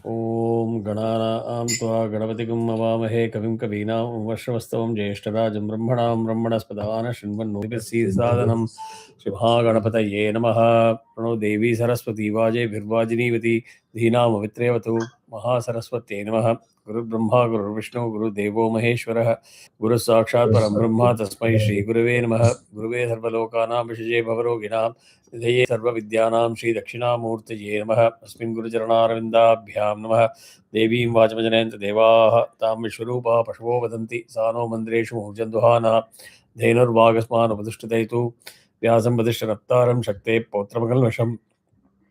Om Ganana Tva Ganapatikum Avamahe Kavim Kavinam Vashvastavam Jeshtarajam Brahmanam Brahmanaspadavana Shinvan Nodipasi Sadhanam Shibha Ganapataye Namaha Prano Devi Saraswati Vaje Virvajinivati Dhinam Avitrevatu Maha Saraswati Namaha Guru Brahma Guru Vishnu Guru Devo Maheshwaraha Guru Sakshat Param Brahma Tasmai Shri Guruve Namaha Guruve Sarvalokanam Vishije Bhavaroginam Nidaye Sarva Vidyanam Shri Dakshinamurtaye Namaha Asmin Guru Charanarvindabhyam Namaha Devim Vachamajanayanta Devaha Tam Vishwarupa Pashvo Vadanti Sano Mandreshu Mujanduhana Dhenur Vagasman Upadishtadaitu Vyasam Vadishtaraptaram Shakte Potramakalvasham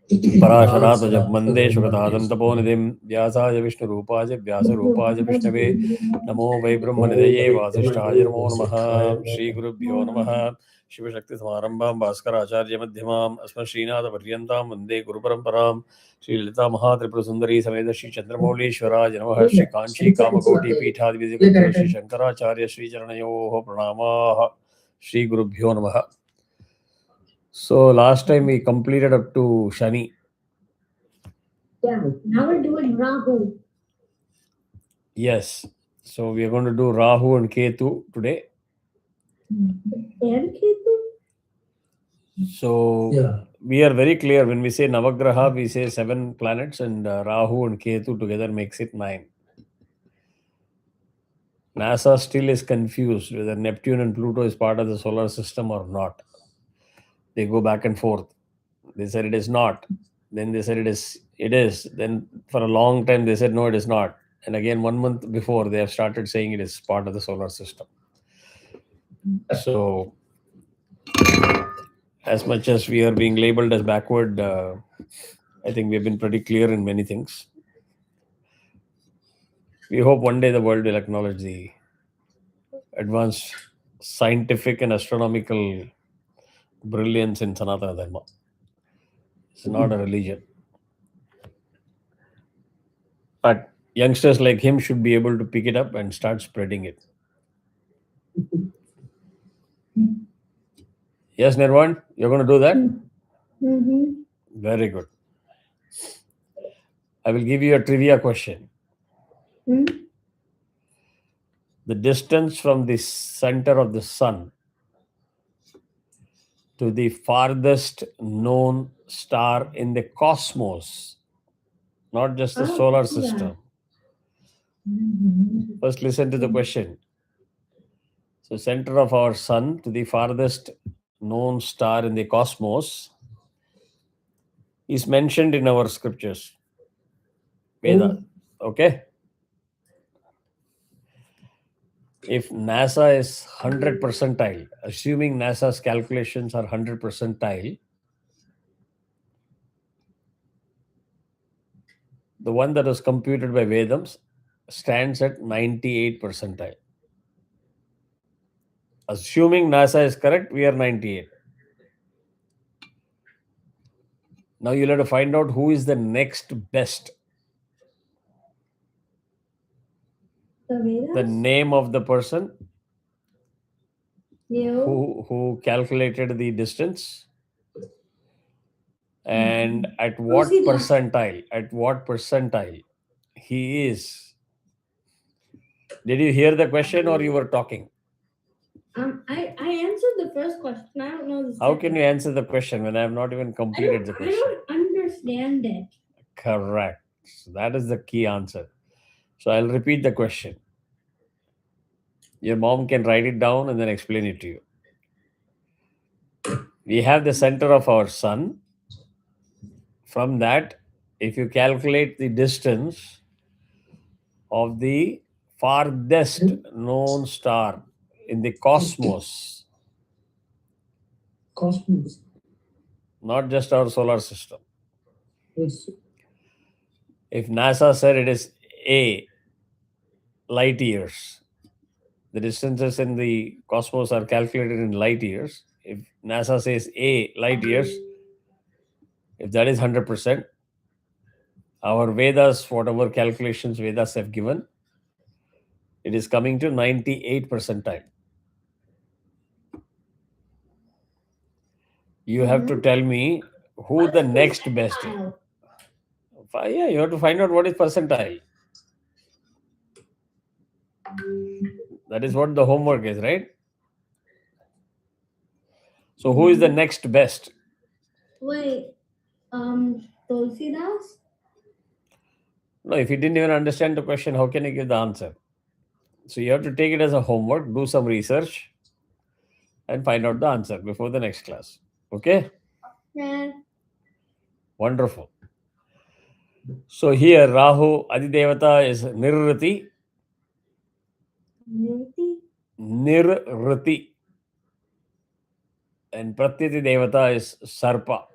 Parasharata Jagmande Shukatadam Taponidim Vyasaya Vishnu Rupaja Vyasa Rupaja Vishnave Namo Vai Brahmanidaye Vasishthaja Namo Namaha Shri Gurubhyo Namaha Shiva Shakti Samarambam Bhaskara Acharya Madhyamam Asma Srinatha Paryantam Vande Guru Paramparam Shri Lita Mahatripura Sundari Sameda Shri Chandramouli Shwaraj Namaha Shri Kanchi Kamakoti Peethadividi Putra Shri Shankaracharya Shri Charanayoho Pranamaha Shri Gurubhyo Namaha. So last time we completed up to Shani. Yeah, now we're doing Rahu. Yes. So we are going to do Rahu and Ketu today. And Ketu? So we are very clear when we say Navagraha, we say 7 planets, and Rahu and Ketu together makes it 9. NASA still is confused whether Neptune and Pluto is part of the solar system or not. They go back and forth. They said it is not. Then they said it is. Then for a long time they said no, it is not. And again, 1 month before, they have started saying it is part of the solar system. So as much as we are being labeled as backward, I think we've been pretty clear in many things. We hope one day the world will acknowledge the advanced scientific and astronomical brilliance in Sanatana Dharma. It's not a religion. But youngsters like him should be able to pick it up and start spreading it. Yes, Nirvan, you're going to do that? Mm-hmm. Very good. I will give you a trivia question. Mm-hmm. The distance from the center of the sun to the farthest known star in the cosmos, not just the solar system. Mm-hmm. First, listen to the question. So, center of our sun to the farthest known star in the cosmos is mentioned in our scriptures. Veda. Okay? If NASA is 100 percentile, assuming NASA's calculations are 100 percentile, the one that was computed by Vedams stands at 98 percentile. Assuming NASA is correct, we are 98. Now you'll have to find out who is the next best. The name of the person who calculated the distance and at what percentile he is. Did you hear the question or you were talking? I answered the first question. I don't know the second. How can you answer the question when I have not even completed the question? I don't understand it. Correct. So that is the key answer. So I'll repeat the question. Your mom can write it down and then explain it to you. We have the center of our sun. From that, if you calculate the distance of the farthest known star in the cosmos, not just our solar system. Yes. If NASA said it is A light years, the distances in the cosmos are calculated in light years. If NASA says A light years, if that is 100%, our Vedas, whatever calculations Vedas have given, it is coming to 98 percentile. You have to tell me who the next best is. Yeah, you have to find out what is percentile. That is what the homework is, right? So who is the next best? Wait, Tulsidas? No, if you didn't even understand the question, how can you give the answer? So you have to take it as a homework, do some research, and find out the answer before the next class. Okay? Yeah. Wonderful. So here Rahu Adidevata is Nirrati. Nirrati. And Pratyati Devata is Sarpa.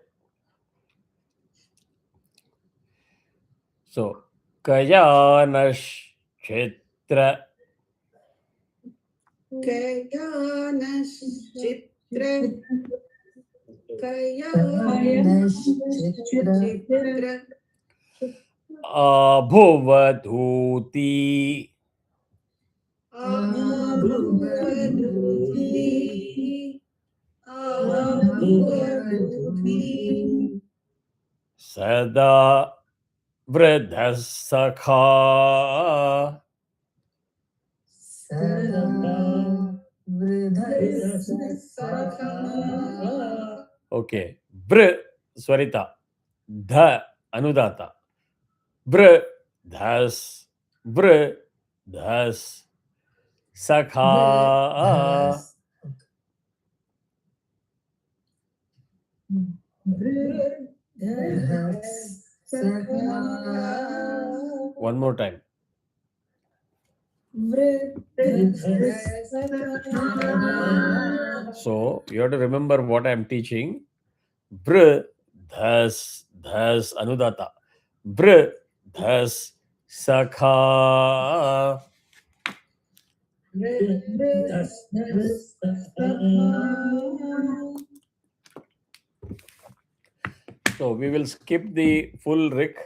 So Kayanash Chetra. Abhuvaduti. Sada Vridhasakha. Okay. Br Swarita. Dha Anudata. Br Dhas. Br Dhas. Sakha. One more time. So you have to remember what I am teaching. Br Dhas Anudata. Br Dhas Sakha. So we will skip the full Rik,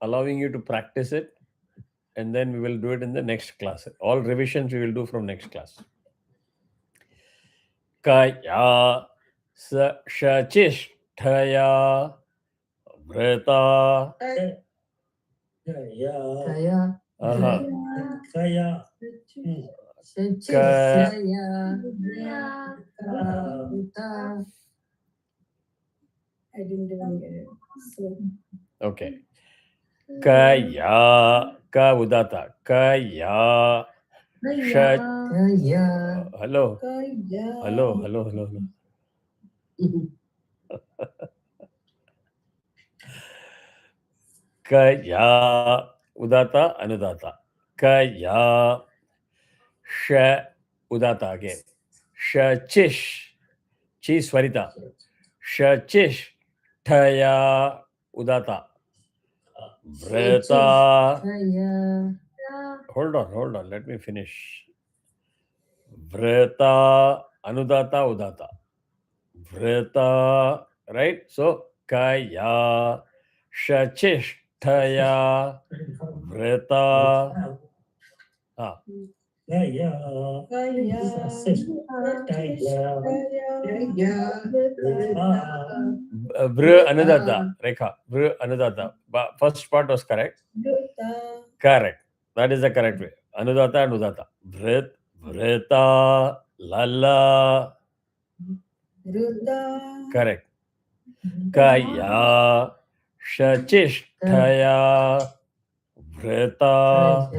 allowing you to practice it, and then we will do it in the next class. All revisions we will do from next class. Kaya Shachishtaya Vrita. Aha. I didn't even get it. So. Okay. Kaya Ka Udata. Kaya Shat. Hello. Hello. Kaya Udata Anudata. Kaya Sha Udata again. Shachish. Chi Swarita. Shachish Taya Udata. Vrita. Hold on. Let me finish. Vrita Anudata Udata. Vrita. Right? So Kaya Shachishtaya Vrita. Vr Anudata. Rekha. Vr Anudata. First part was correct. Correct. That is the correct way. Anudata and Udata. Vrit, Vrita, Lala. Correct. Kaya, Shachishtaya, Vrita.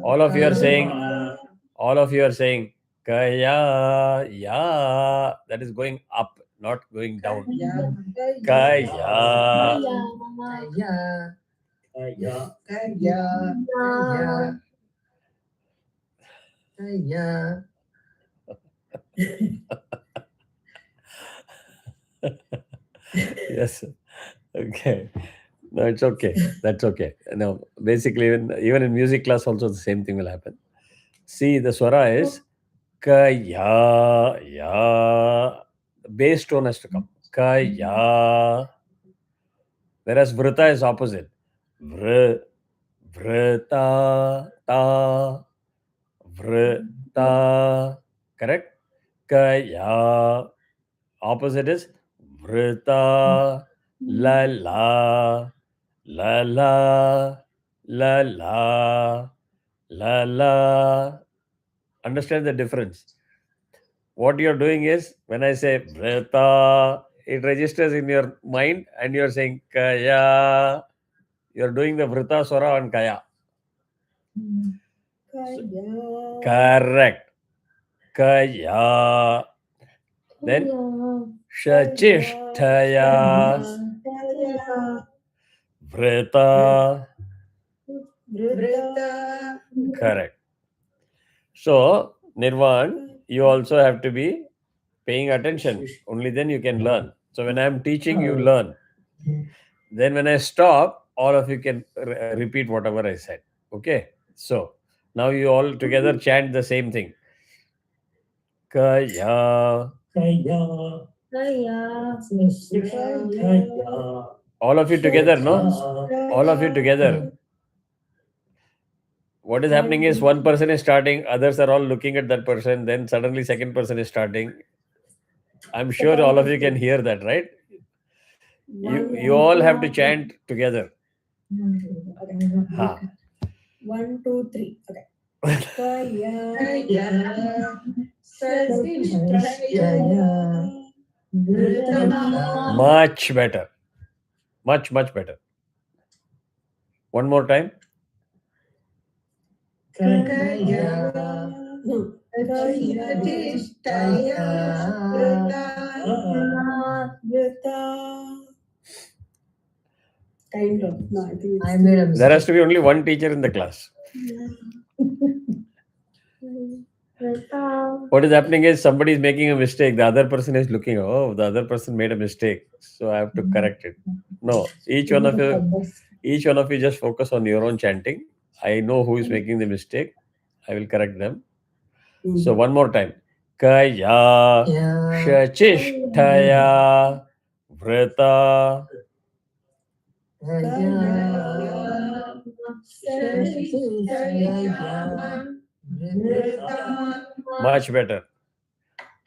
All of you are saying, Kaya, ya. That is going up, not going down. Kaya. Yes. Okay. No, it's okay. That's okay. No, basically, even in music class, also the same thing will happen. See, the swara is Kaya, ya. The bass tone has to come. Kaya. Whereas Vrita is opposite. Vr, Vrita, ta, Vrita. Correct? Kaya. Opposite is vrita. La la. La la. La la. La la. Understand the difference? What you're doing is, when I say vrita, it registers in your mind and you're saying kaya. You're doing the vrita swara on kaya. Kaya. Correct. Kaya. Then shachishtaya. Kaya. Vrita. Vrita. Correct. So, Nirvan, you also have to be paying attention. Only then you can learn. So, when I'm teaching, you learn. Then, when I stop, all of you can repeat whatever I said. Okay? So, now you all together chant the same thing. Kaya. Kaya. All of you together, no? All of you together. What is happening is, one person is starting, others are all looking at that person, then suddenly second person is starting. I'm sure all of you can hear that, right? You all have to chant together. Ha. 1, 2, 3. Okay. Kaya. Sadishtaya. Much better. Much better. One more time. Kaya. Kind of. No, I think I made a mistake. There has to be only one teacher in the class. What is happening is, somebody is making a mistake. The other person is looking, oh, the other person made a mistake, so I have to correct it. No, each one of you just focus on your own chanting. I know who is making the mistake. I will correct them. So one more time. Kaya shachishtaya vrita. Much better.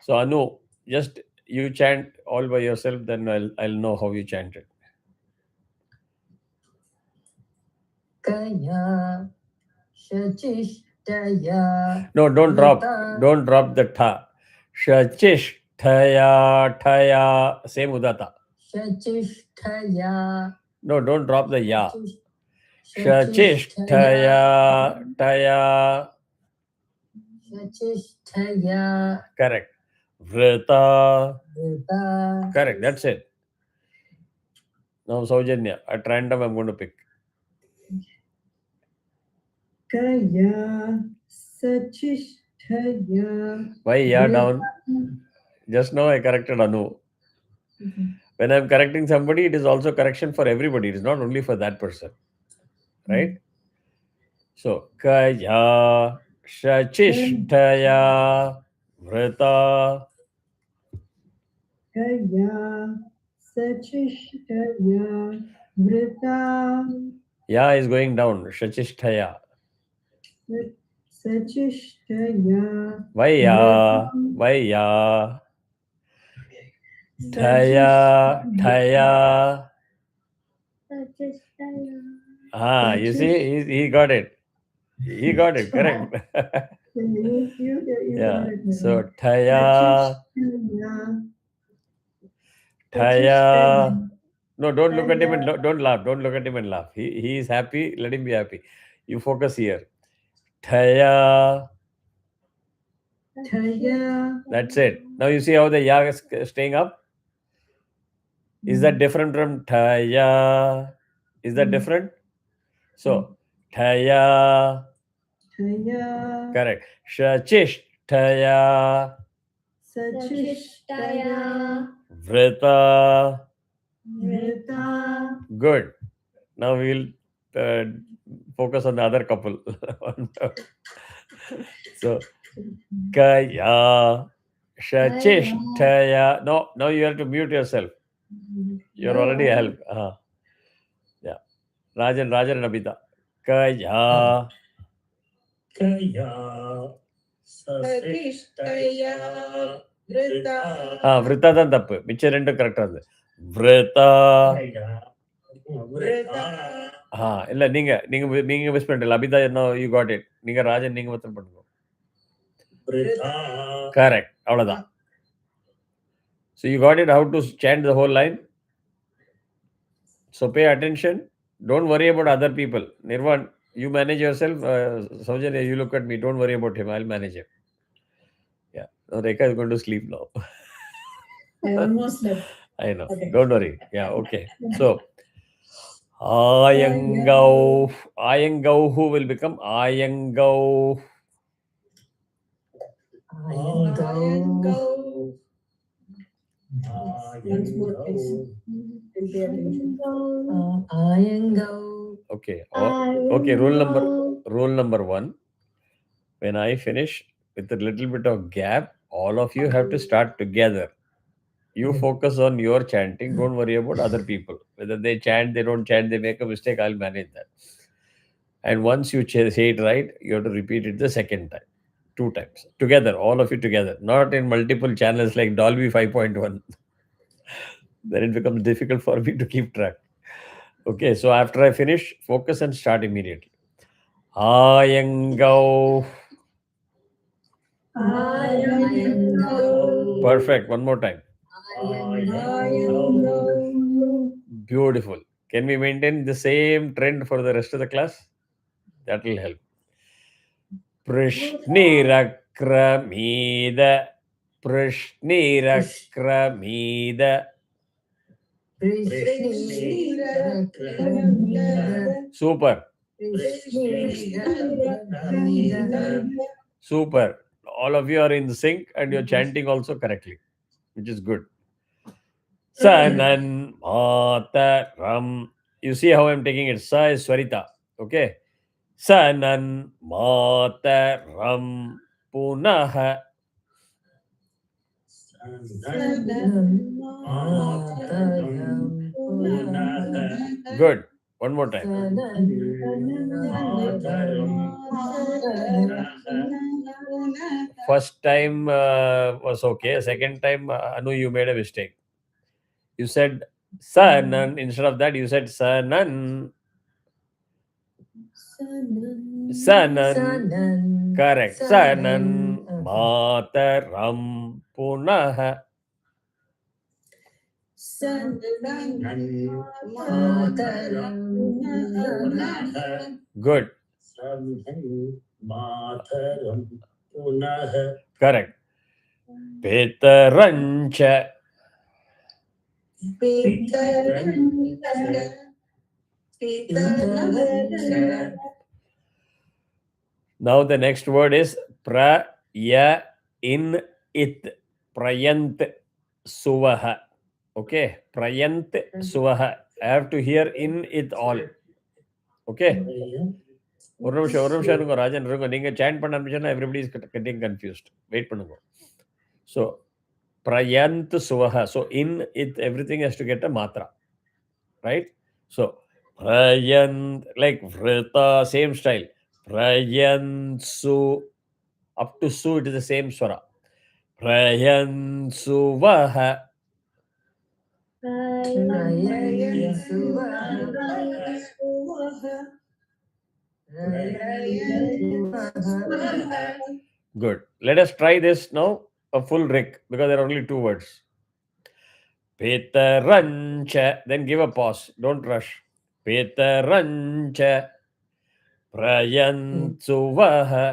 So Anu, just you chant all by yourself, then I'll know how you chant it. Kaya shachishtaya. No, don't drop the tha. Shachishtaya thaya. Same udata. Shachishtaya. No, don't drop the ya. Shachishtaya thaya. Shachishtaya. Correct. Vrita. Vrita. Correct. That's it. Now Saujanya, at random I'm going to pick. Kaya Sachishtaya. Why ya down? Just now I corrected Anu. When I'm correcting somebody, it is also correction for everybody. It is not only for that person. Right? So, Kaya Shachishtaya Vrita. Kaya Sachishtaya Vrita. Ya is going down. Shachishtaya. Sachishtaya. Why ya? Why ya? Thaya. Thaya. Ah, you see, he got it. He got it, correct. Yeah. So Thaya. Thaya. No, don't look at him and don't laugh. Don't look at him and laugh. He is happy. Let him be happy. You focus here. Thaya. Thaya. That's it. Now you see how the ya is staying up? Is that different from Thaya? Is that different? So, Thaya. Thaya. Correct. Shachishtaya. Sachishtaya. Vrita. Vrita. Good. Now we will focus on the other couple. So, Kaya Shachishtaya. No, now you have to mute yourself. You're already a help. Yeah. Rajan and Abhita. Kaya Kaya Sachishtaya Vrita தான் தப்பு. மிச்ச ரெண்டும் கரெக்டா இருந்தது. Vrita. இல்ல நீங்க miss பண்ணிட்டீங்க. Abitha you got it. நீங்க ராஜன் நீங்க மட்டும் பண்ணுங்க. Correct. அவ்வளவுதான். So you got it how to chant the whole line? So pay attention. Don't worry about other people. Nirvan, you manage yourself. Saujanya, you look at me. Don't worry about him. I'll manage him. Yeah. Now Rekha is going to sleep now. I almost slept. I know. Okay. Don't worry. Yeah, okay. So, Ayangau. Ayangau, who will become Ayangau? Ayangau. Once more, please. And pay attention. Ayangau. Okay. Okay. Rule number 1. When I finish with a little bit of gap, all of you have to start together. You focus on your chanting. Don't worry about other people. Whether they chant, they don't chant, they make a mistake, I'll manage that. And once you say it right, you have to repeat it the second time. 2 times. Together, all of you together. Not in multiple channels like Dolby 5.1. Then it becomes difficult for me to keep track. Okay, so after I finish, focus and start immediately. Ayangau. Ayangau. Perfect. One more time. Ayangau. Beautiful. Can we maintain the same trend for the rest of the class? That will help. Prishnirakkramida. Prishnirakkramida. Super. Super. All of you are in sync and you're chanting also correctly, which is good. Sanan Mataram. You see how I'm taking it? Sa is Swarita. Okay. Sanan Mataram Punaha. Good. One more time. First time was okay. Second time, Anu, you made a mistake. You said Sanan. Instead of that, you said Sanan. Sanan. Correct. Sanan Mataram Punaha. Good. Correct. Pitarancha. Now the next word is praya in it. Prayant suvaha. Okay. Prayant suvaha. I have to hear in it all. Okay. ஒரு நிமிஷம் இருங்க ராஜன் இருங்க நீங்க sand பண்ண ஆரம்பிச்சா everybody is getting confused. Wait பண்ணுங்க. So prayant suvaha. So in it everything has to get a matra. Right? So prayant like vrita same style. Prayant su up to su it is the same swara. Prayant suvaha. Good. Let us try this now, a full rick, because there are only 2 words. Pitarancha. Then give a pause. Don't rush. Pitarancha. Prayantsuvaha.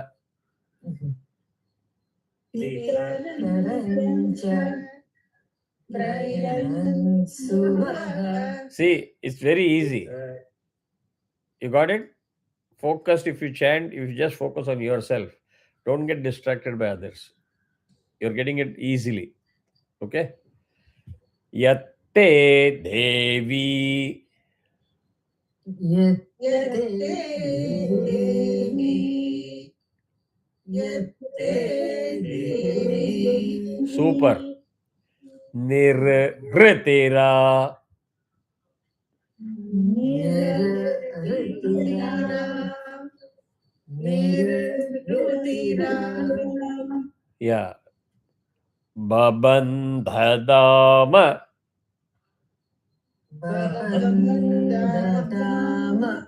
See, it's very easy. You got it? Focused. If you chant, if you just focus on yourself, don't get distracted by others. You're getting it easily. Okay? Yatte Devi. Super. Nirritira. Yeah. Babandhadama. Babandadama.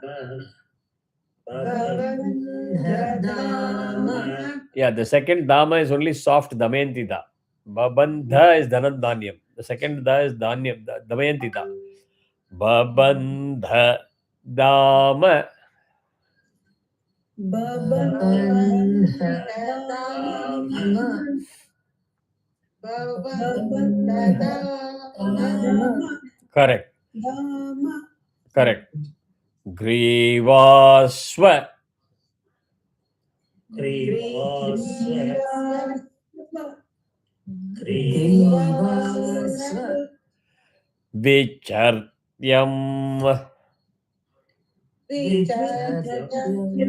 Babandhadama. Yeah, the second dama is only soft damayanti da. Babandha is dhanandanyam. The second da is dhanyam, damayanti da. Babandha dama. Babandhadama. Correct. Correct. Grivasva. Grivasva. Vicharyam. Vichatyam.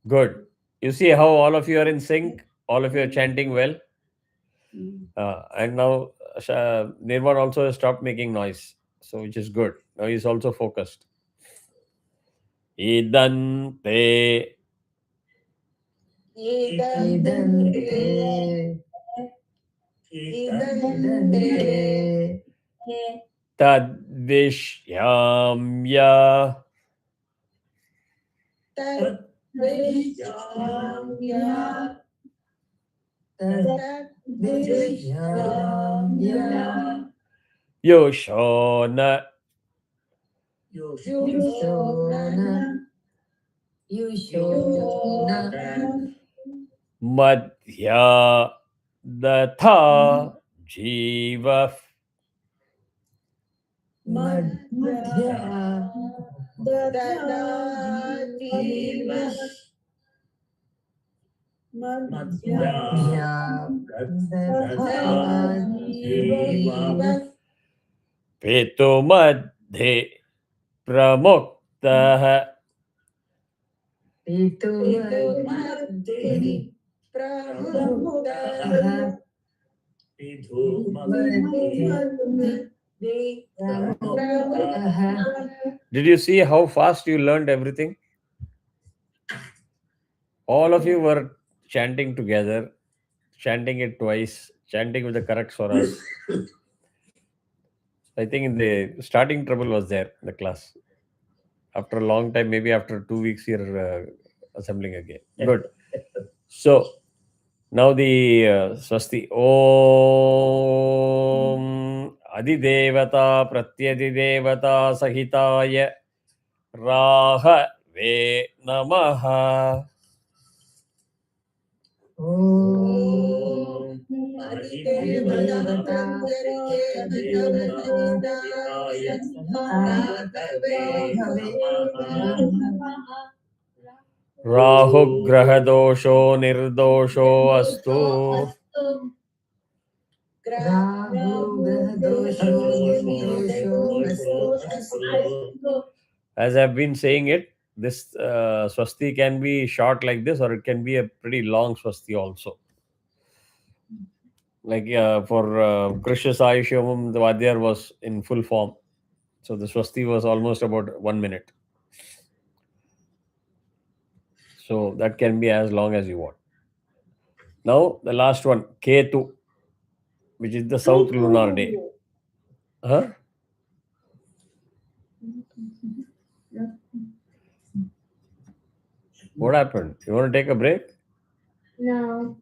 Good. You see how all of you are in sync? All of you are chanting well. And now Nirvan also has stopped making noise. So which is good. Now he's also focused. Idante. Idante. Idante. Tadvishyamya. Tadvishyamya. Yoshona. Yushona. Madhya. Datha. Jiva. Madhya. Madhya. Jiva. Petu madhe. Pramuktah. Itu madhi. Pramuktah. Did you see how fast you learned everything? All of you were chanting together, chanting it twice, chanting with the correct swaras. I think in the starting trouble was there in the class. After a long time, maybe after 2 weeks, you're assembling again. Good. So now the swasti. Om Adidevata Pratyadidevata Sahitaya Raha Ve Namaha. Om Rahu Grahadosho Nirdosho Astu. As I've been saying it, this swasti can be short like this, or it can be a pretty long swasti also. Like for Krishna Sai Shivam, the Vadyar was in full form. So the swasti was almost about 1 minute. So that can be as long as you want. Now the last one, Ketu, which is the South Lunar Day. Huh? What happened? You want to take a break? No.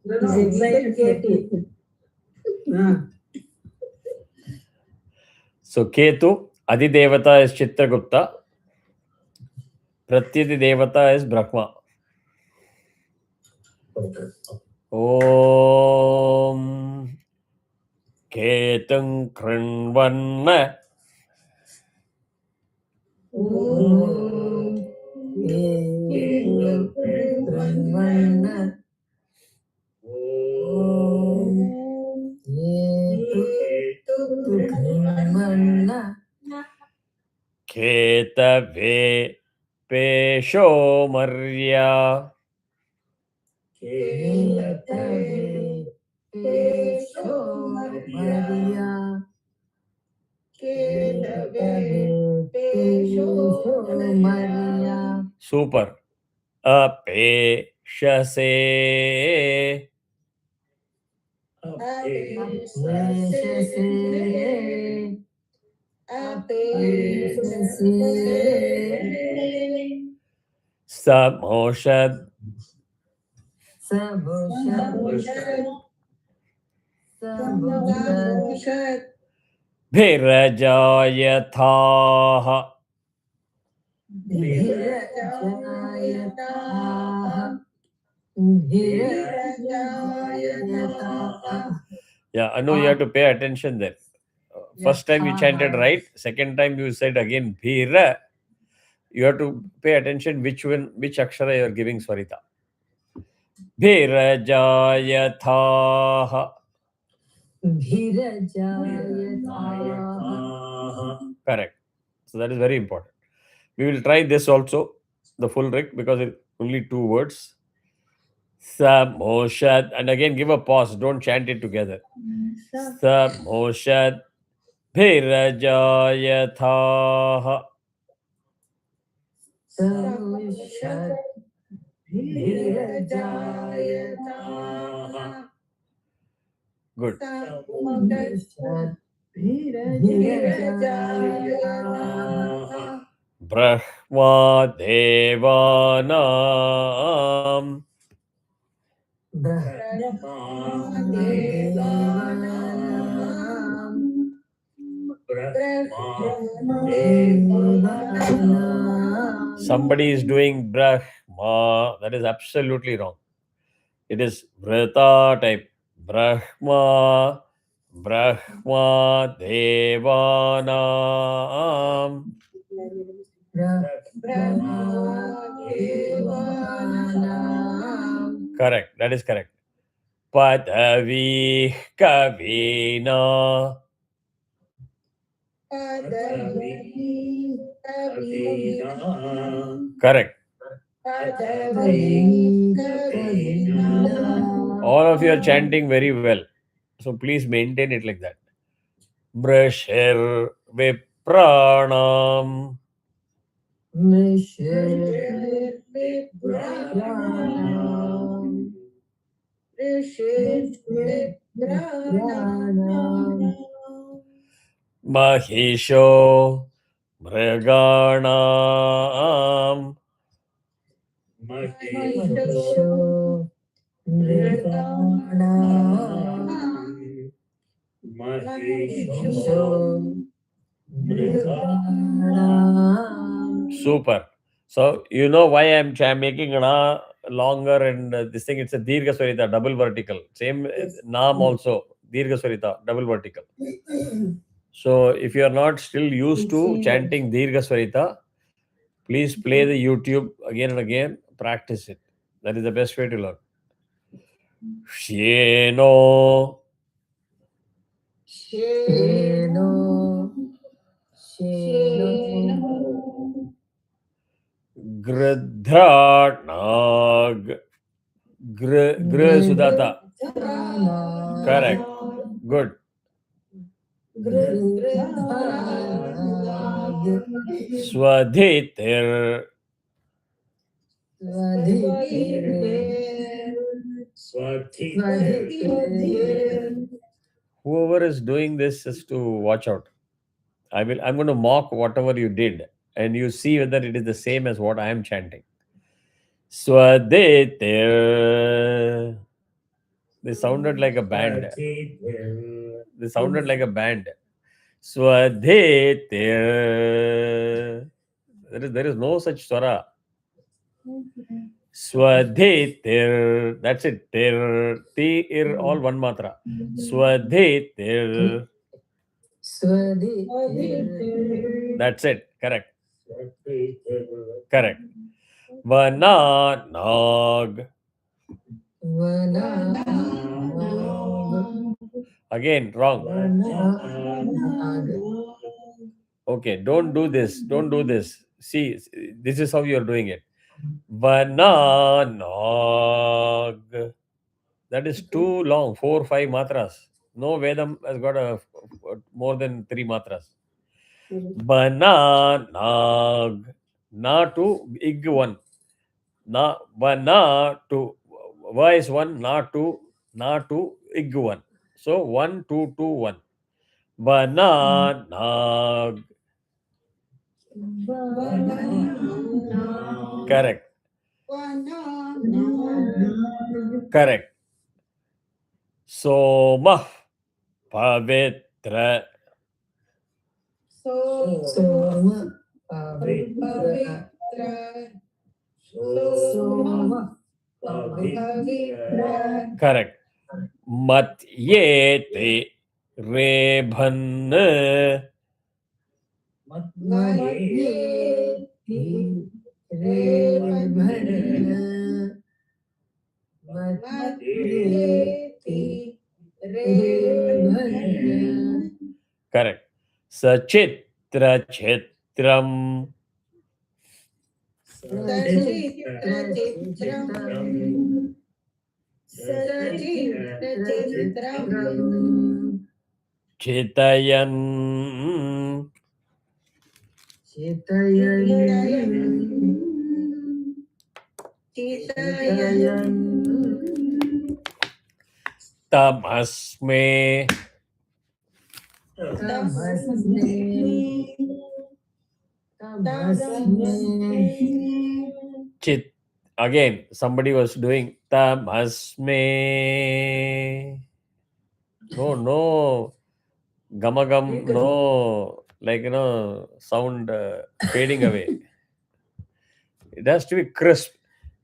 So Ketu, Adidevata is Chitragupta, Pratyadi Devata is Brahma. Om Ketung Kranvanna. Om Brahmana. Om Brahmana. Ketave Pesho Marya. Ketave Pesho Maria. Ketave Pesho Maria. Super. Ape Shase. Apeshase. Apeshase. Samoshad. Samoshad. Samoshad. Bhirajayathaha. Dhirajayataha. Dhirajayataha. Yeah, Anu, you have to pay attention there. First time you chanted right, second time you said again Bhira. You have to pay attention which akshara you are giving Swarita. Bhirajayathaha. Dhirajayataha. Correct. So that is very important. We will try this also, the full rig, because it's only 2 words. Samoshad. And again, give a pause. Don't chant it together. Samoshad. Bhirajayathaha. Samoshad. Dhirajayataha. Good. Samoshad. Dhirajayataha. Brahma Devanam. Brahmadevanam. Somebody is doing Brahma. That is absolutely wrong. It is Vrata type. Brahma. Brahma Devanam. Brahmadevanam. Correct. That is correct. Padavi Kavina. Correct. All of you are chanting very well. So please maintain it like that. Brashir Vipranam. Mahisho Mriganam. Super. So you know why I'm making a longer and this thing. It's a Dirgha Swarita, double vertical. Same Naam also Dirgha Swarita, double vertical. So if you are not still used to chanting Dirgha Swarita, please play the YouTube again and again. Practice it. That is the best way to learn. Sheno. Gridhanag. Gr Sudata. Correct. Good. Swadhitir. Whoever is doing this is to watch out. I'm going to mock whatever you did and you see whether it is the same as what I am chanting. Swadhitir. They sounded like a band. They sounded like a band. Swadhitir. There is no such swara. Swadhitir. That's it. Tir, tir, all one matra. Swadhitir. That's it. Correct. Correct. Vananag. Again, wrong. Okay, don't do this. Don't do this. See, this is how you are doing it. Vananag. That is too long. 4 or 5 matras. No Vedam has got more than 3 matras. Bananag. Na to ig one. na one na to va is one, na to ig one. So 1 2 2 1. Banana. Correct. Correct. Soma pavitra. Soma pavitra. Soma pavitra. Correct. Matyete rebhan. Madyeti rebhan. Madyeti rebhan. Correct. Sachitra chitram. Sachitram. Sachitram. Chitayan. Chitayan. Chitayan. Tamasme. Tamasme. Tamasme. Chit. Again, somebody was doing tamasme. No. Gamagam, no. Like, sound fading away. It has to be crisp.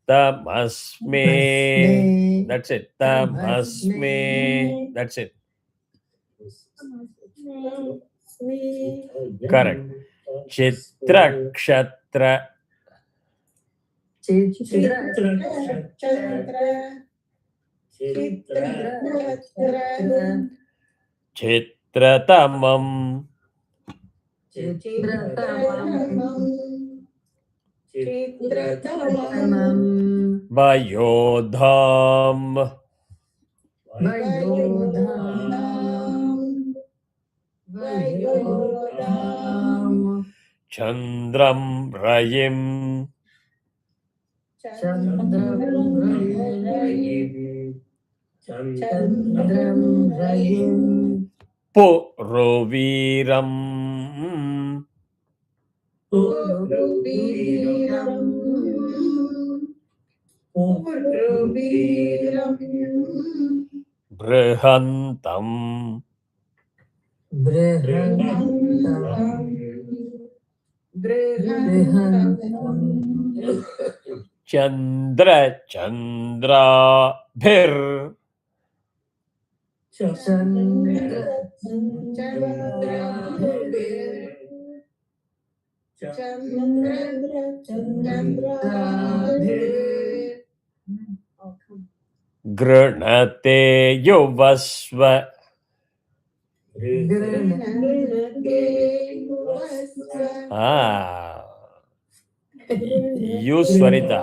Tamasme. That's it. Tamasme. That's it. Correct. Chitra Kshatra. Chitratamam. Vayodham. Chandram Rayim. Puroviram. Brihantam. Chandra Bhir. Granate Yuvasva. Use Swarita.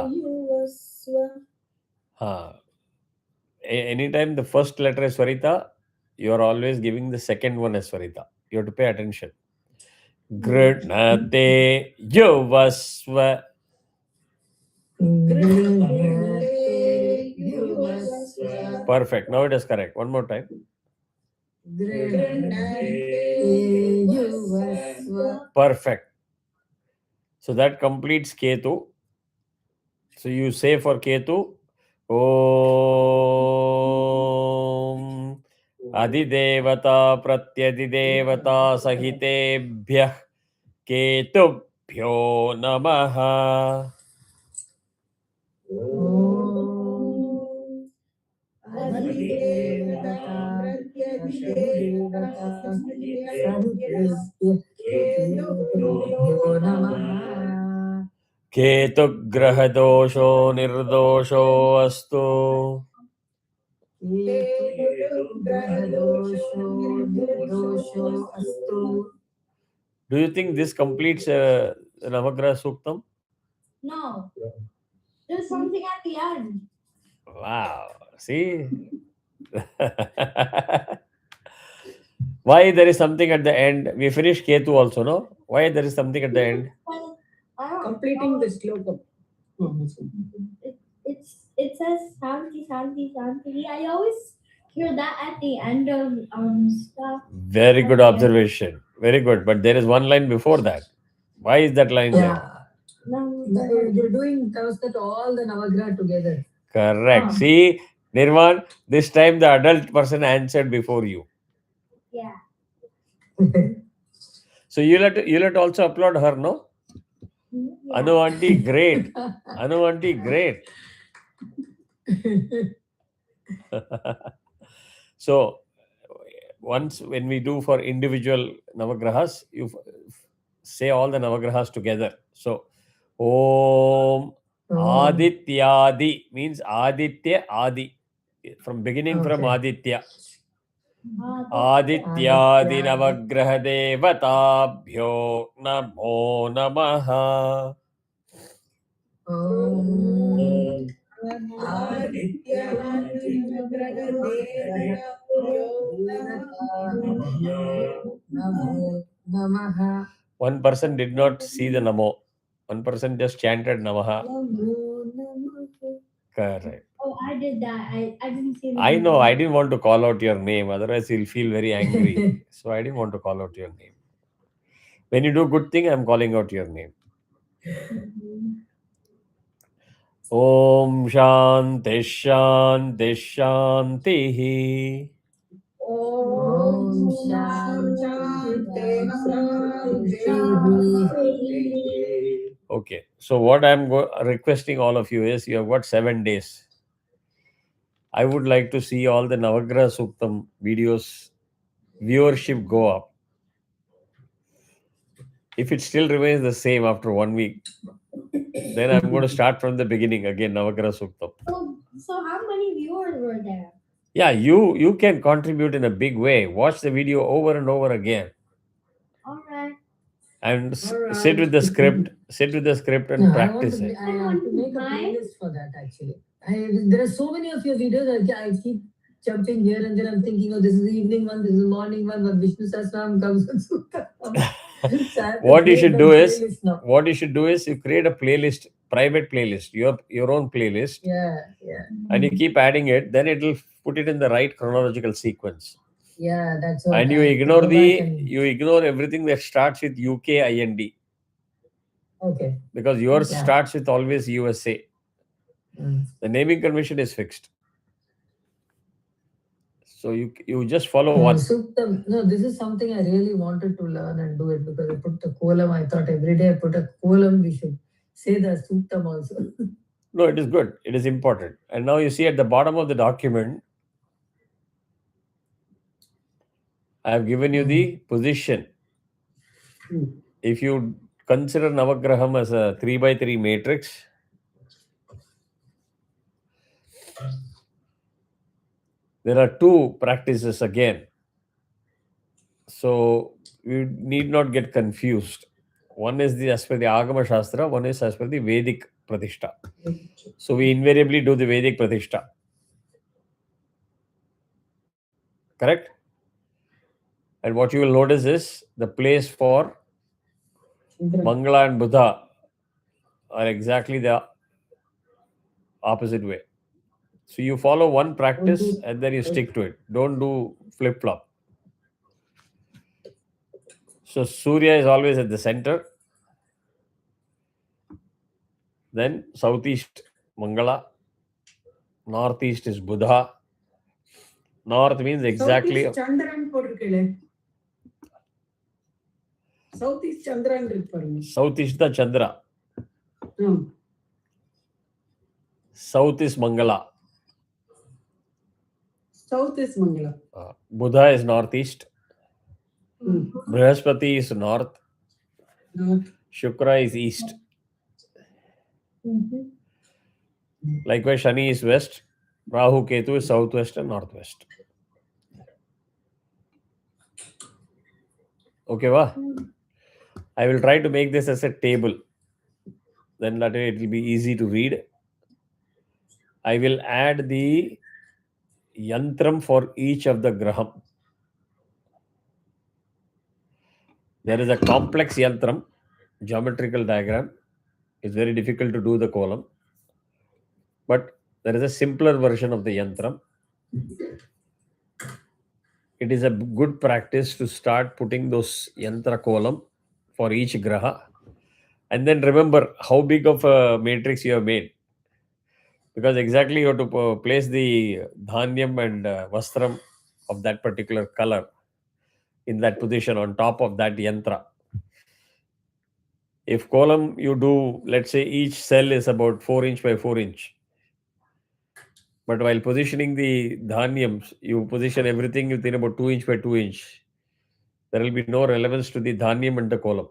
Anytime the first letter is Swarita, you are always giving the second one as Swarita. You have to pay attention. Granate Yuvasva. Perfect. Now it is correct. One more time. Perfect. So that completes Ketu. So you say for Ketu, Om Adidevata Pratyadidevata Sahitebhyah Ketubhyo Namaha. Ketu Graha Dosho Nirdosho Astu. Do you think this completes Navagraha Suktam? No. There's something at the end. Wow. See? Why there is something at the end? We finished Ketu also, no? Why there is something at the end? I don't Completing know. the sloka. says Shanti, Shanti, Shanti. I always hear that at the end of stuff. Very good observation. Very good. But there is one line before that. Why is that line there? You're doing that all the Navagraha together. Correct. See, Nirvan, this time the adult person answered before you. Yeah. So you'll have to also upload her, no? Yeah. Anu auntie, great. Anu auntie, great. So once when we do for individual Navagrahas, you say all the Navagrahas together. So Om Adityadi means Aditya Adi. From beginning from Aditya. Adityadi Navagraha Devatabhyo Namo Namaha. One person did not see the Namo. One person just chanted Namaha. Correct. Oh, I did that. I didn't see. I know. I didn't want to call out your name. Otherwise, you'll feel very angry. So I didn't want to call out your name. When you do good thing, I'm calling out your name. Om Shanti Shanti Shanti. Om Shanti Shanti. Okay. So what I'm requesting all of you is, you have got 7 days. I would like to see all the Navagraha Suktam videos viewership go up. If it still remains the same after 1 week, then I'm going to start from the beginning again, Navagraha Suktam. So how many viewers were there? Yeah, you can contribute in a big way. Watch the video over and over again. All right. And sit with the script. Sit with the script and practice it. I have to make a playlist for that actually. There are so many of your videos. I keep jumping here and then I'm thinking, oh, this is the evening one, this is the morning one, but Vishnu Sahasranam comes and Sukta. What you should do is you create a playlist, private playlist, your own playlist. Yeah. And you keep adding it, then it will put it in the right chronological sequence. Yeah, that's what. And you ignore everything that starts with UKIND. Okay. Because yours starts with always USA. The naming convention is fixed. So you just follow one. Suktam. No, this is something I really wanted to learn and do it because I put the kolam. I thought every day I put a kolam, we should say the Suktam also. No, it is good. It is important. And now you see at the bottom of the document, I have given you the position. If you consider Navagraham as a 3x3 matrix, there are 2 practices again. So you need not get confused. One is as per the Agama Shastra, one is as per the Vedic Pratishtha. So we invariably do the Vedic Pratishtha. Correct? And what you will notice is the place for Mangala and Buddha are exactly the opposite way. So you follow one practice and then you stick to it. Don't do flip-flop. So Surya is always at the center. Then southeast Mangala. Northeast is Buddha. North means exactly. Chandran porukile. Southeast Chandran irparu. Southeast the Chandra. South is Mangala. South is Mangala. Buddha is northeast. Brihaspati is north. Shukra is east. Likewise, Shani is west. Rahu Ketu is southwest and northwest. Okay, va? I will try to make this as a table. Then that way it will be easy to read. I will add the yantram for each of the graham. There is a complex yantram, geometrical diagram. It's very difficult to do the column. But There is a simpler version of the yantram. It is a good practice to start putting those yantra kolam for each graha. And then remember how big of a matrix you have made. Because exactly you have to place the dhanyam and vastram of that particular color in that position on top of that yantra. If column you do, let's say each cell is about 4 inch by 4 inch. But while positioning the dhanyams, you position everything within about 2 inch by 2 inch. There will be no relevance to the dhanyam and the column.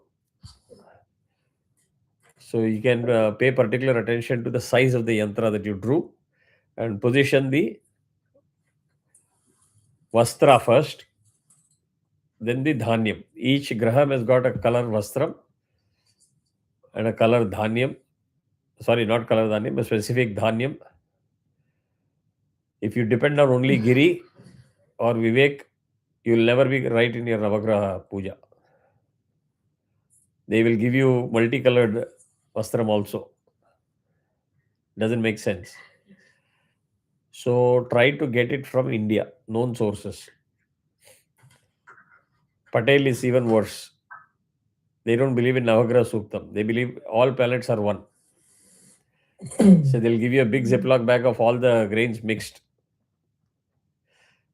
So you can pay particular attention to the size of the yantra that you drew and position the vastra first, then the dhanyam. Each graham has got a color vastram and a color dhanyam. Sorry, not color dhanyam, a specific dhanyam. If you depend on only Giri or Vivek, you will never be right in your Navagraha puja. They will give you multicolored vastram also. Doesn't make sense. So try to get it from India, known sources. Patel is even worse. They don't believe in Navagraha Suktam. They believe all planets are one. So they'll give you a big Ziploc bag of all the grains mixed.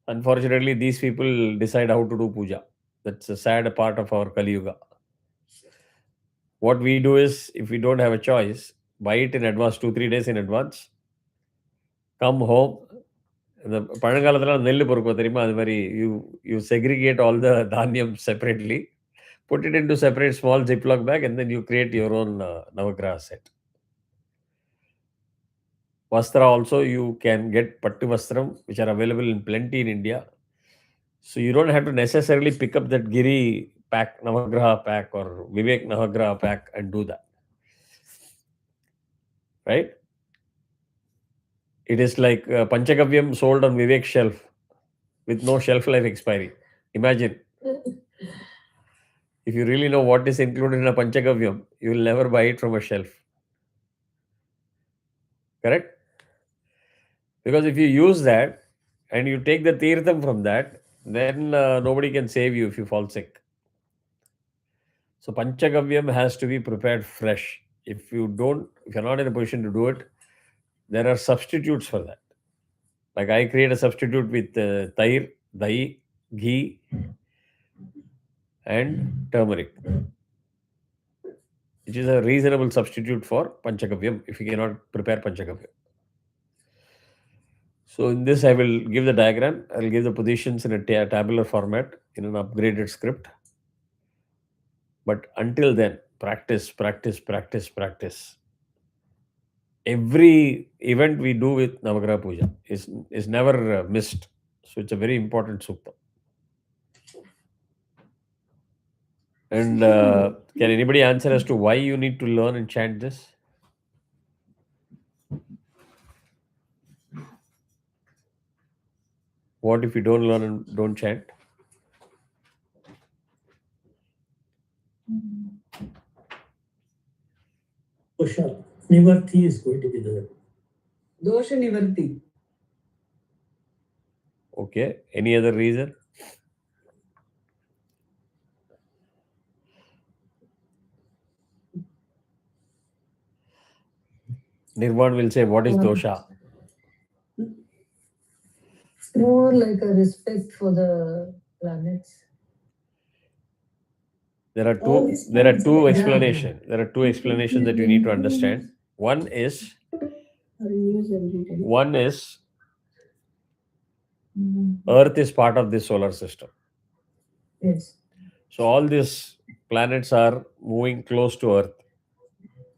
Unfortunately, these people decide how to do puja. That's a sad part of our Kali Yuga. What we do is, if we don't have a choice, buy it in advance, 2-3 days in advance. Come home. இந்த பழங்காலத்தில் நெல் பொறுக்கும் தெரியுமா அது மாதிரி you segregate all the dhanyam separately, put it into separate small Ziploc bag, and then you create your own Navagraha set. Vastra also, you can get Pattu Vastram, which are available in plenty in India. So you don't have to necessarily pick up that Giri pack, Navagraha pack, or Vivek Navagraha pack and do that. Right? It is like Panchagavyam sold on Vivek shelf with no shelf life expiry. Imagine. If you really know what is included in a Panchagavyam, you will never buy it from a shelf. Correct? Because if you use that and you take the Tirtham from that, then nobody can save you if you fall sick. So Panchagavyam has to be prepared fresh. If you're not in a position to do it, there are substitutes for that. Like I create a substitute with tair, dahi, ghee, and turmeric, which is a reasonable substitute for Panchagavyam if you cannot prepare Panchagavyam. So in this, I will give the diagram. I will give the positions in a tabular format in an upgraded script. But until then, practice, practice, practice, practice. Every event we do with Navagraha Puja is never missed. So it's a very important sukta. And can anybody answer as to why you need to learn and chant this? What if you don't learn and don't chant? Dosha Nivarti is going to be there. Dosha Nivarti. Okay. Any other reason? Nirvan will say, what is dosha? It's more like a respect for the planets. There are two explanations. There are two explanations that you need to understand. One is Earth is part of this solar system. Yes. So all these planets are moving close to Earth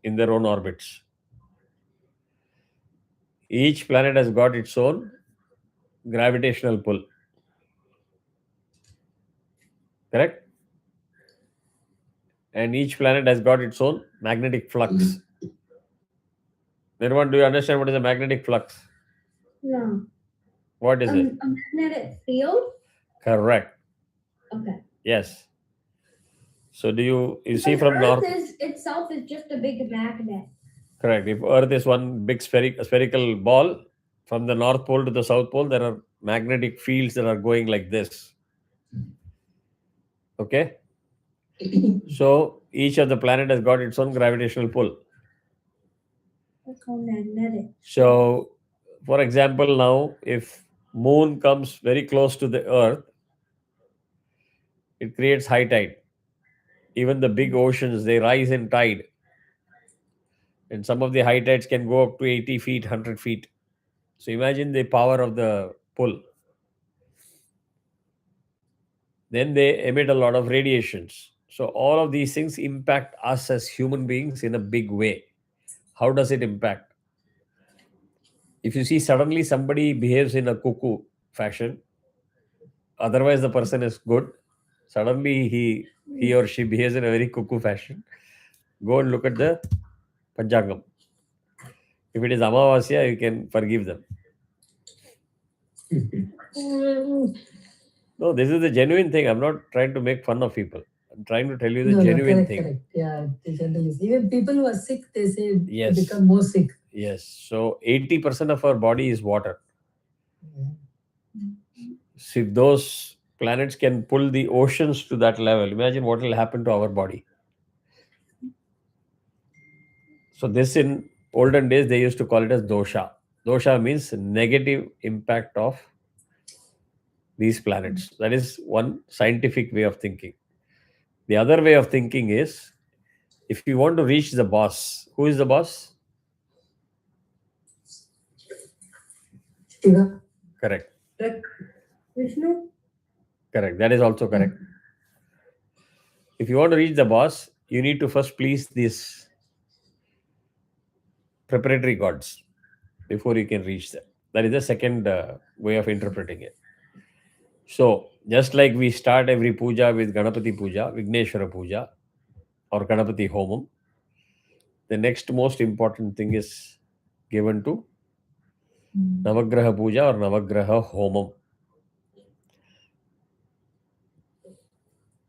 in their own orbits. Each planet has got its own gravitational pull. Correct? And each planet has got its own magnetic flux. Nirvan, do you understand what is a magnetic flux? No. What is it? A magnetic field? Correct. Okay. Yes. So do you see from Earth north? itself is just a big magnet. Correct. If Earth is one big spherical ball, from the North Pole to the South Pole, there are magnetic fields that are going like this. Okay? So each of the planet has got its own gravitational pull. That's called magnetic. So, for example, now if moon comes very close to the Earth, it creates high tide. Even the big oceans, they rise in tide. And some of the high tides can go up to 80 feet, 100 feet. So imagine the power of the pull. Then they emit a lot of radiations. So all of these things impact us as human beings in a big way. How does it impact? If you see suddenly somebody behaves in a cuckoo fashion, otherwise the person is good, suddenly he or she behaves in a very cuckoo fashion, go and look at the Panchangam. If it is Amavasya, you can forgive them. No, this is the genuine thing. I'm not trying to make fun of people. I'm trying to tell you the genuine thing. Correct. Yeah, they generally say. Even people who are sick, they say Yes. they become more sick. Yes. So 80% of our body is water. So if those planets can pull the oceans to that level, imagine what will happen to our body. So this in olden days, they used to call it as dosha. Dosha means negative impact of these planets. That is one scientific way of thinking. The other way of thinking is, if you want to reach the boss, who is the boss? Shiva. Correct. Vishnu? Correct. That is also correct. If you want to reach the boss, you need to first please these preparatory gods before you can reach them. That is the second way of interpreting it. So, just like we start every puja with Ganapati Puja, Vigneshwara Puja, or Ganapati Homam, the next most important thing is given to Navagraha Puja or Navagraha Homam.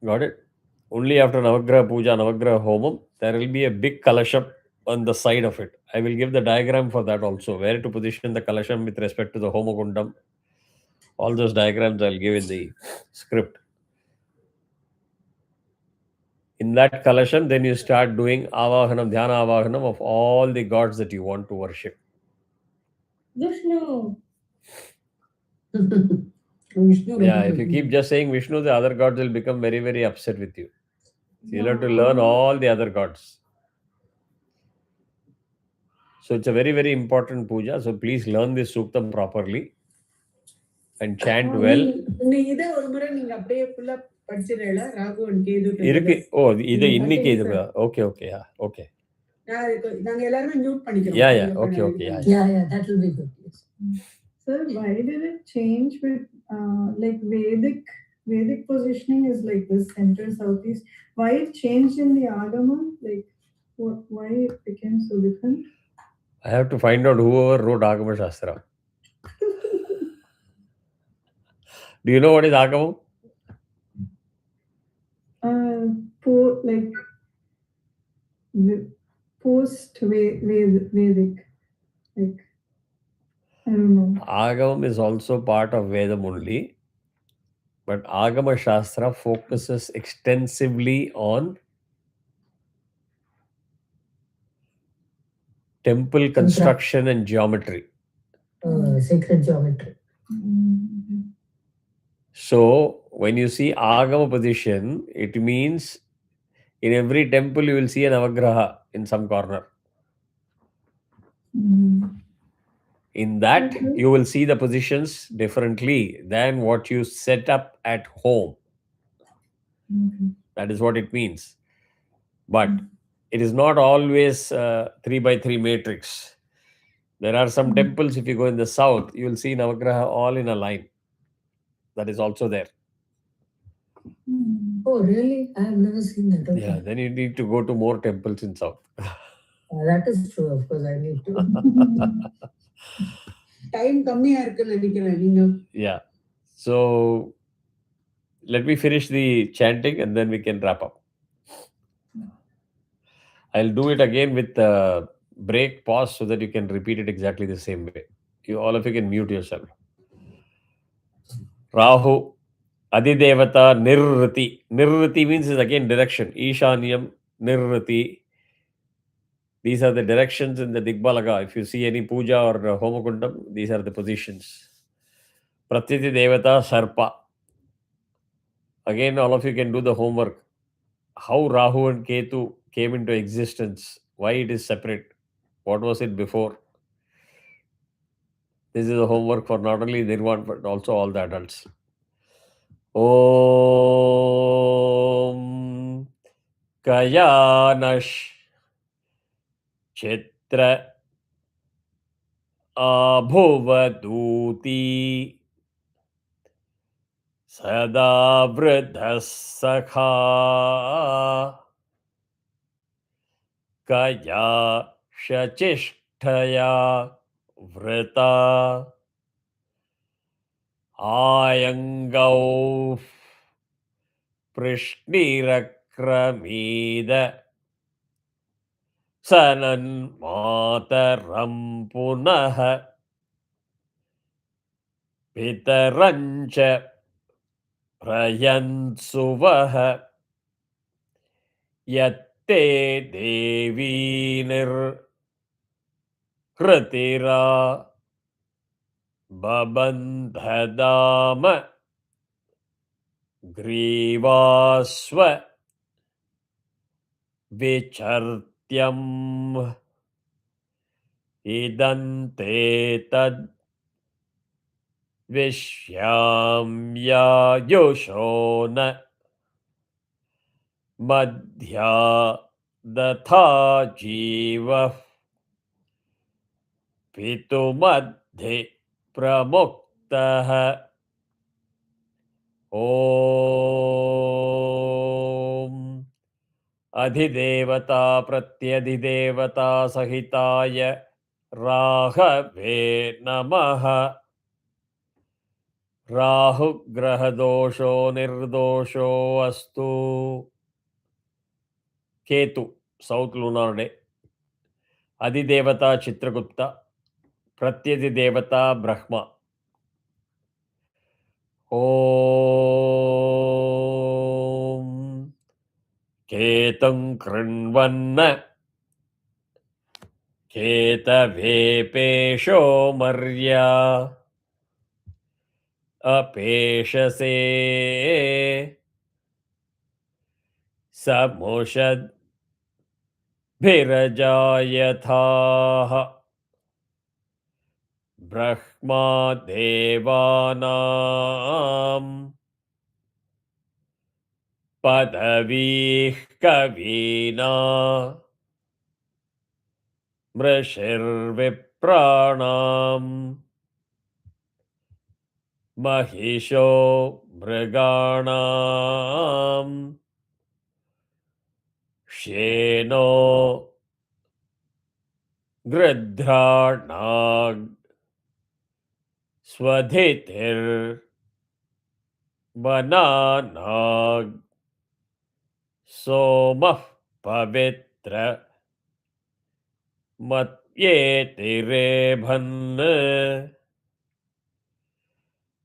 Got it? Only after Navagraha Puja, Navagraha Homam, there will be a big kalasham on the side of it. I will give the diagram for that also, where to position the kalasham with respect to the Homagundam. All those diagrams I'll give in the script. In that kalasham, then you start doing avahanam, dhyana avahanam of all the gods that you want to worship. Vishnu. Vishnu. Yeah, if you keep just saying Vishnu, the other gods will become very, very upset with you. So you'll have to learn all the other gods. So it's a very, very important puja. So please learn this Suktam properly and chant well. இதை ஒரு முறை நீங்க அப்படியே ஃபுல்லா படிச்சிரல Rahu and Ketu இருக்கு. ஓ, இது இன்னைக்கு இது. Okay, okay, yeah, okay. நாங்க எல்லாரும் மியூட் பண்ணிக்கிறோம். Yeah, okay, yeah. That will be good. Yes. Sir, why did it change with like Vedic positioning is like this center southeast? Why it changed in the Agama? Like why it became so different? I have to find out whoever wrote Agama Shastra. Do you know what is Agama? Like post Vedic, like I don't know. Agama is also part of Vedam only, but Agama Shastra focuses extensively on temple construction and geometry. Sacred geometry. So when you see Agama position, it means in every temple you will see a Navagraha in some corner. In that, you will see the positions differently than what you set up at home. That is what it means. But it is not always 3x3 matrix. There are some temples, if you go in the south, you will see Navagraha all in a line. That is also there. Oh, really? I have never seen that. Okay. Yeah, then you need to go to more temples in south. That is true. Of course, I need to. Time கம்மியா இருக்குன்னு நினைக்கிறேன் நீங்க. Yeah. So let me finish the chanting and then we can wrap up. I'll do it again with break, pause so that you can repeat it exactly the same way. All of you can mute yourself. Rahu, Adidevata, Nirriti. Nirriti means is again direction. Ishanyam, Nirriti. These are the directions in the Digbalaga. If you see any puja or Homakundam, these are the positions. Pratyati Devata, Sarpa. Again, all of you can do the homework. How Rahu and Ketu came into existence. Why it is separate. What was it before? This is a homework for not only Nirvan but also all the adults. Om Kayanash Chitra Abhuvaduti Sada Vridhasakha Kaya Shachishtaya Vrita Ayangau Prishnirakrameeda Sanan Mataram Punaha Pitarancha Prayansuvaha Yatte Devi Nirhritira Babandhadama Grivasva Vichartyam Idante Tad Vishyamya Yoshona Madhya Datha Jiva Pitumadhi Pramuktaha Om Adhidevata Pratyadhidevata Sahitaya Rahave Namaha Rahu Grahadosho Nirdosho Astu Ketu, South Lunar Day. Adhidevata Chitragupta, Pratyadhidevata Brahma. Om Ketam Kranvanna Ketavepesho Marya Apeshase Samoshad Bhirajayatha Brahma Devanam Padavih Kavina Mrishir Vipranam Mahisho Mriganam Sheno Gridranag Swadhitir Bananag Somah Pavitra Matyetiribhan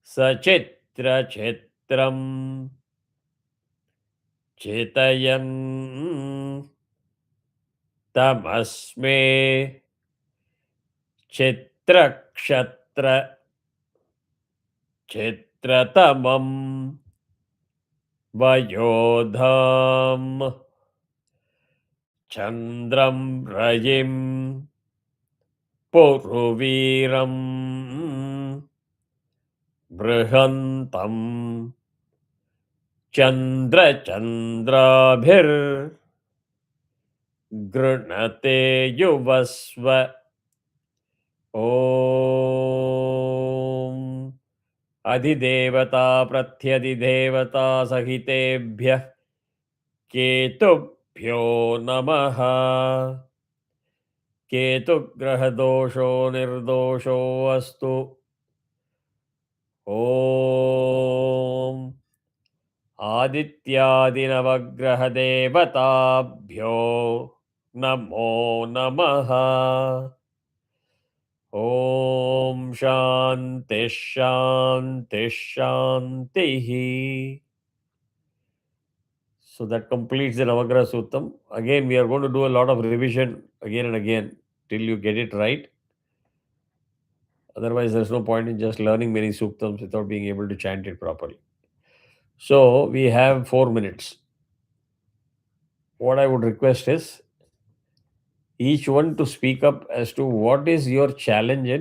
Sachitra Chitram Chitayan Tamasme Chitrakshattra Chitratamam Vayodham Chandram Rajim Puruviram Brihantam Chandra Chandrabhir Grunate Yuvasva Om Adhidevata Pratyadhidevata Sahitebhyah Ketubhyo Namaha Ketu Grahadosho Nirdosho Astu Om Adityadi Navagraha Devatabhyo Namo Namaha Om Shanti Shanti Shanti. So that completes the Navagraha Suktam. Again, we are going to do a lot of revision again and again till you get it right. Otherwise, there's no point in just learning many Suktams without being able to chant it properly. So we have 4 minutes. What I would request is each one to speak up as to what is your challenge in